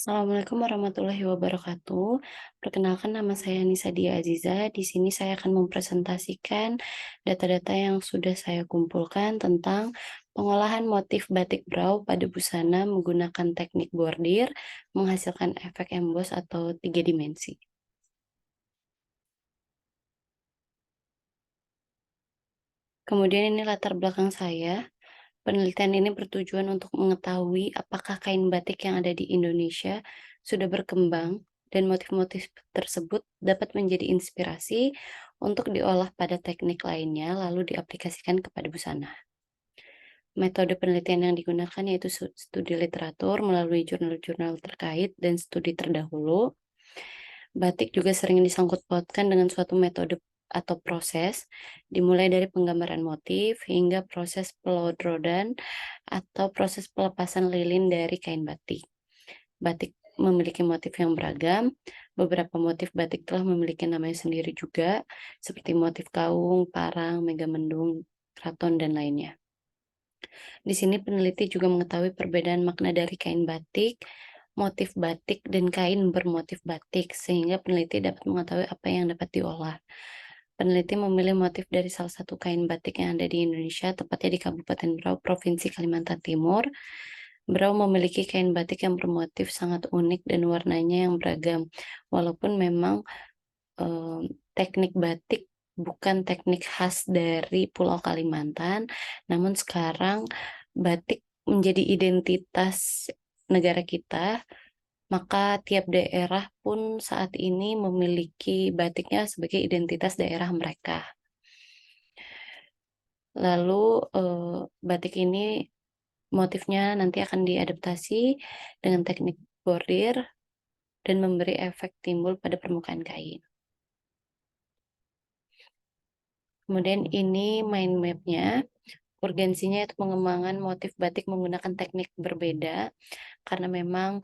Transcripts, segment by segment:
Assalamualaikum warahmatullahi wabarakatuh. Perkenalkan nama saya Nisa Dia Aziza. Di sini saya akan mempresentasikan data-data yang sudah saya kumpulkan tentang pengolahan motif batik brau pada busana menggunakan teknik bordir menghasilkan efek emboss atau tiga dimensi. Kemudian ini latar belakang saya. Penelitian ini bertujuan untuk mengetahui apakah kain batik yang ada di Indonesia sudah berkembang dan motif-motif tersebut dapat menjadi inspirasi untuk diolah pada teknik lainnya lalu diaplikasikan kepada busana. Metode penelitian yang digunakan yaitu studi literatur melalui jurnal-jurnal terkait dan studi terdahulu. Batik juga sering disangkut pautkan dengan suatu metode atau proses, dimulai dari penggambaran motif hingga proses pelodrodan atau proses pelepasan lilin dari kain batik. Batik memiliki motif yang beragam. Beberapa motif batik telah memiliki namanya sendiri juga, seperti motif kaung, parang, megamendung, kraton, dan lainnya. Di sini peneliti juga mengetahui perbedaan makna dari kain batik, motif batik, dan kain bermotif batik, sehingga peneliti dapat mengetahui apa yang dapat diolah. Peneliti memilih motif dari salah satu kain batik yang ada di Indonesia, tepatnya di Kabupaten Berau, Provinsi Kalimantan Timur. Berau memiliki kain batik yang bermotif sangat unik dan warnanya yang beragam. Walaupun memang teknik batik bukan teknik khas dari Pulau Kalimantan, namun sekarang batik menjadi identitas negara kita, maka tiap daerah pun saat ini memiliki batiknya sebagai identitas daerah mereka. Lalu, batik ini motifnya nanti akan diadaptasi dengan teknik bordir dan memberi efek timbul pada permukaan kain. Kemudian ini mind map-nya. Urgensinya itu pengembangan motif batik menggunakan teknik berbeda, karena memang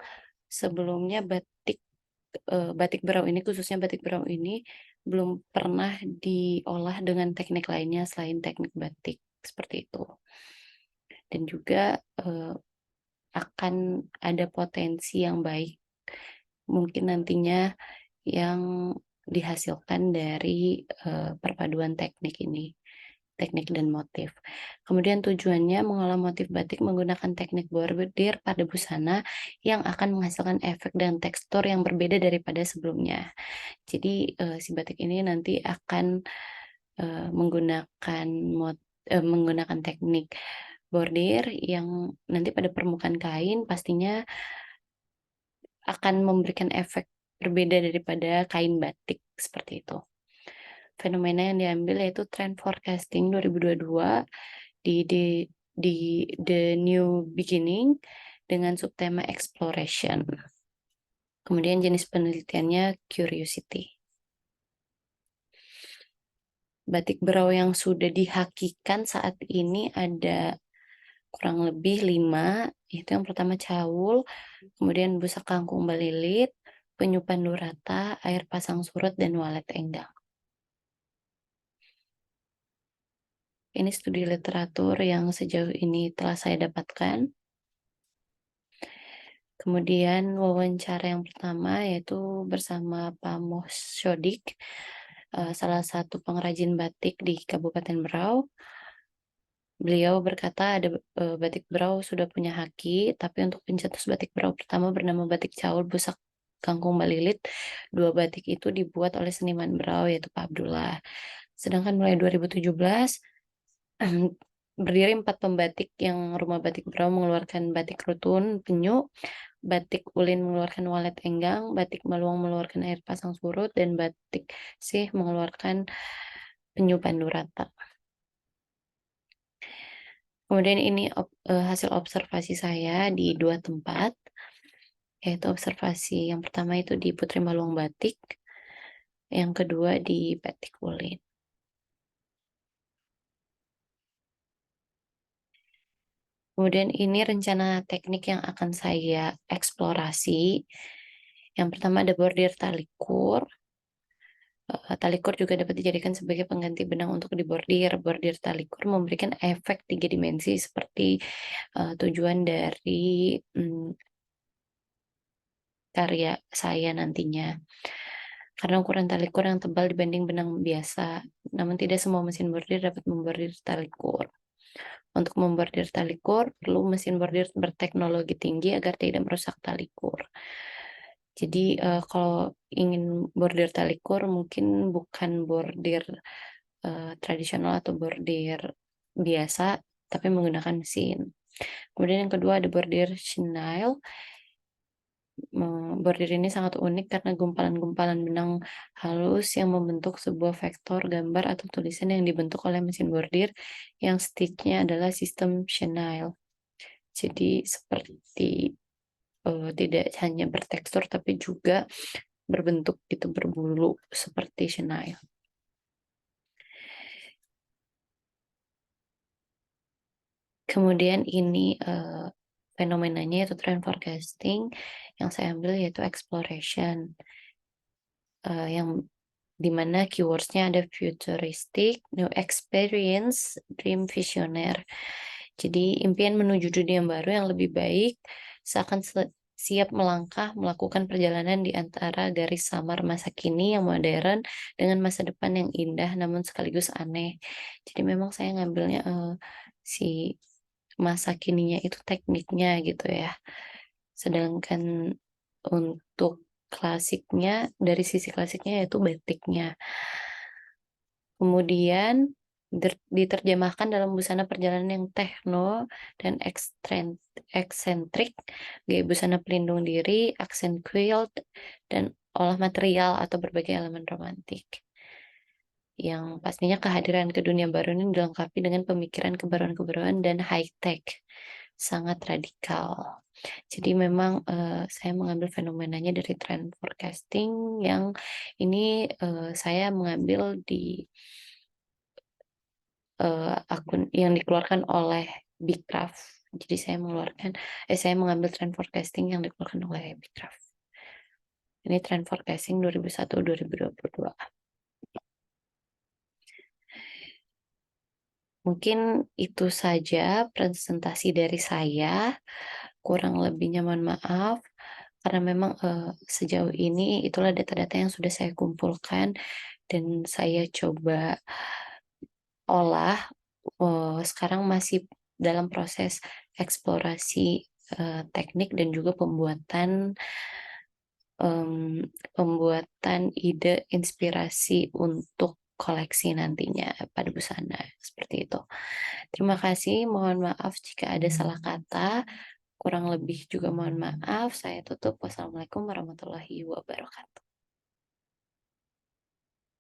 sebelumnya batik berau ini, khususnya batik berau ini, belum pernah diolah dengan teknik lainnya selain teknik batik, seperti itu. Dan juga, akan ada potensi yang baik, mungkin nantinya yang dihasilkan dari, perpaduan teknik ini. Teknik dan motif. Kemudian tujuannya mengolah motif batik menggunakan teknik bordir pada busana yang akan menghasilkan efek dan tekstur yang berbeda daripada sebelumnya. Jadi, si batik ini nanti akan, menggunakan teknik bordir yang nanti pada permukaan kain pastinya akan memberikan efek berbeda daripada kain batik, seperti itu. Fenomena yang diambil yaitu trend forecasting 2022 di The New Beginning dengan subtema exploration. Kemudian jenis penelitiannya curiosity. Batik berau yang sudah dihakikan saat ini ada kurang lebih 5, yaitu yang pertama caul, kemudian busa kangkung balilit, penyu pandurata, air pasang surut, dan walet enggang. Ini studi literatur yang sejauh ini telah saya dapatkan. Kemudian wawancara yang pertama yaitu bersama Pak Mosyodik, salah satu pengrajin batik di Kabupaten Berau. Beliau berkata ada, batik Berau sudah punya haki, tapi untuk pencetus batik Berau pertama bernama batik Caul Busak Kangkung Balilit, 2 batik itu dibuat oleh seniman Berau yaitu Pak Abdullah. Sedangkan mulai 2017 berdiri 4 pembatik yang Rumah Batik Berau mengeluarkan batik Rutun Penyu, Batik Ulin mengeluarkan walet enggang, Batik Maluang mengeluarkan air pasang surut, dan Batik Sih mengeluarkan penyu pandurata. Kemudian ini hasil observasi saya di 2 tempat, yaitu observasi yang pertama itu di Putri Maluang Batik, yang kedua di Batik Ulin. Kemudian ini rencana teknik yang akan saya eksplorasi. Yang pertama ada bordir talikur. Talikur juga dapat dijadikan sebagai pengganti benang untuk dibordir. Bordir talikur memberikan efek 3 dimensi seperti tujuan dari karya saya nantinya. Karena ukuran tali kur yang tebal dibanding benang biasa, namun tidak semua mesin bordir dapat membordir tali kur. Untuk membordir tali kur, perlu mesin bordir berteknologi tinggi agar tidak merusak tali kur. Jadi, kalau ingin bordir tali kur mungkin bukan bordir, tradisional atau bordir biasa, tapi menggunakan mesin. Kemudian yang kedua ada bordir chenille. Bordir ini sangat unik karena gumpalan-gumpalan benang halus yang membentuk sebuah vektor gambar atau tulisan yang dibentuk oleh mesin bordir yang stitch-nya adalah sistem chenille. Jadi seperti, tidak hanya bertekstur tapi juga berbentuk gitu, berbulu seperti chenille. Kemudian ini, fenomenanya yaitu trend forecasting yang saya ambil yaitu exploration, yang di mana keyword-nya ada futuristic, new experience, dream visioner. Jadi impian menuju dunia baru yang lebih baik, seakan siap melangkah melakukan perjalanan di antara garis samar masa kini yang modern dengan masa depan yang indah namun sekaligus aneh. Jadi memang saya ngambilnya, si masa kininya itu tekniknya gitu ya. Sedangkan untuk klasiknya, dari sisi klasiknya yaitu batiknya. Kemudian diterjemahkan dalam busana perjalanan yang tekno dan eksentrik, gaya busana pelindung diri, aksen quilt, dan olah material atau berbagai elemen romantik. Yang pastinya kehadiran ke dunia baru ini dilengkapi dengan pemikiran kebaruan-kebaruan dan high-tech, sangat radikal. Jadi memang, saya mengambil fenomenanya dari trend forecasting yang ini, saya mengambil di, akun yang dikeluarkan oleh Bigcraft. Jadi saya mengambil trend forecasting yang dikeluarkan oleh Bigcraft. Ini trend forecasting 2001-2022. Mungkin itu saja presentasi dari saya, kurang lebihnya mohon maaf, karena memang, sejauh ini itulah data-data yang sudah saya kumpulkan dan saya coba olah, sekarang masih dalam proses eksplorasi, teknik dan juga pembuatan ide inspirasi untuk koleksi nantinya pada busana, seperti itu. Terima kasih, mohon maaf jika ada salah kata, kurang lebih juga mohon maaf, saya tutup. Wassalamualaikum warahmatullahi wabarakatuh.